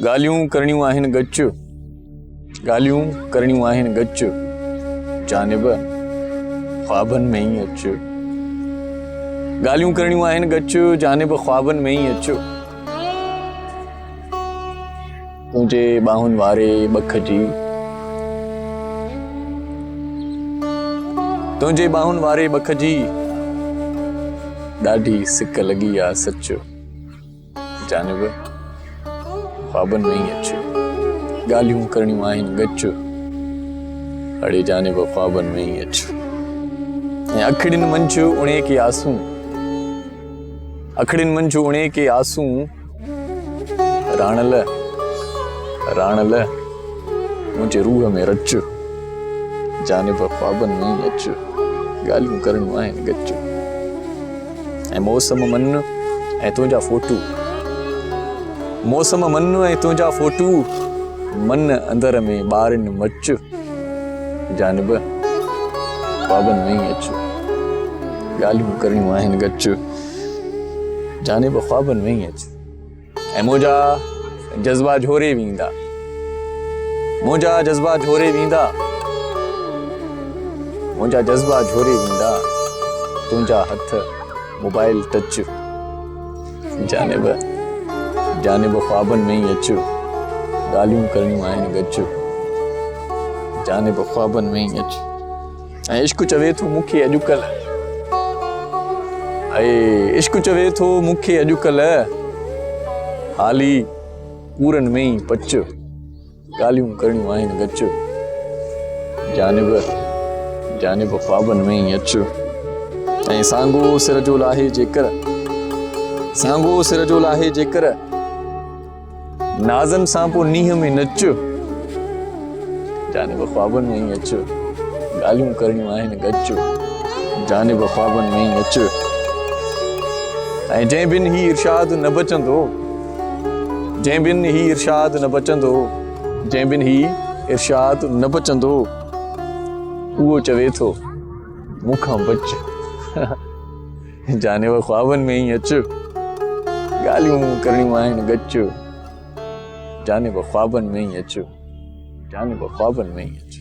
ॻाल्हियूं करणियूं आहिनि गच, ॻाल्हियूं करणियूं आहिनि गच, जानिब ख्वाबनि में ई अच। ॻाल्हियूं करणियूं आहिनि गच, जानिब ख्वाबनि में ई अच। तुंहिंजे ॿाहुनि वारे बख जी, तुंहिंजे ॿाहुनि वारे बख जी ॾाढी सिक लॻी आहे सच, जानिब ख्वाबनि में ई अच। ॻाल्हियूं करणियूं आहिनि गच, अड़े जानिब ख्वाबनि में ई अच। ऐं अखिड़ियुनि मंझि उणे के आसूं, अखिड़ियुनि मंझि उणे के आसूं, राणल राणल मुंहिंजे रूह में रच, जानिब ख्वाबनि में ई अच। ॻाल्हियूं करणियूं आहिनि गच। ऐं मौसम मन ऐं तुंहिंजा फोटू, मौसम मन ऐं तुंहिंजा फोटू, मन अंदर में ॿारनि मच, जानिब ख्वाबनि में ई अच। ॻाल्हियूं करणियूं आहिनि गच, जानिब ख्वाबनि में ई अच। ऐं मुंहिंजा जज़्बा झोरे वेंदा, मुंहिंजा जज़्बा झोरे वेंदा, मुंहिंजा जज़्बा झोरे वेंदा, तुंहिंजा हथ मोबाइल टच, जानिब जानिब ख्वाबनि में ई अच। ॻाल्हियूं करणियूं आहिनि गच, जानिब ख्वाबनि में ई अच। ऐं इश्क चवे थो मूंखे अॼुकल्ह, ऐं इश्क चवे थो मूंखे अॼुकल्ह, हाली कूरनि में ई पच। ॻाल्हियूं करणियूं आहिनि गच, जानिब जानिब ख्वाबनि में ई अच। ऐं सांगो सिर जो लाहे जेकर, सांगो सिर जो लाहे जेकर, नाज़नि सां पोइ नीह में नच, जानिब ख्वाबनि में ई अच। ॻाल्हियूं करणियूं आहिनि गच, जानिब ख्वाबनि में ई अच। ऐं जंहिं बिन ही इरशाद न बचंदो, जंहिं बिन ही इरशाद न बचंदो, जंहिं बिन ही इरशाद न बचंदो, उहो चवे थो मूंखां बच, जानिब ख्वाबनि में ई अच। ॻाल्हियूं करणियूं आहिनि गच, जानिब ख्वाबनि में ई अच, जानिब ख्वाबनि में ई अच।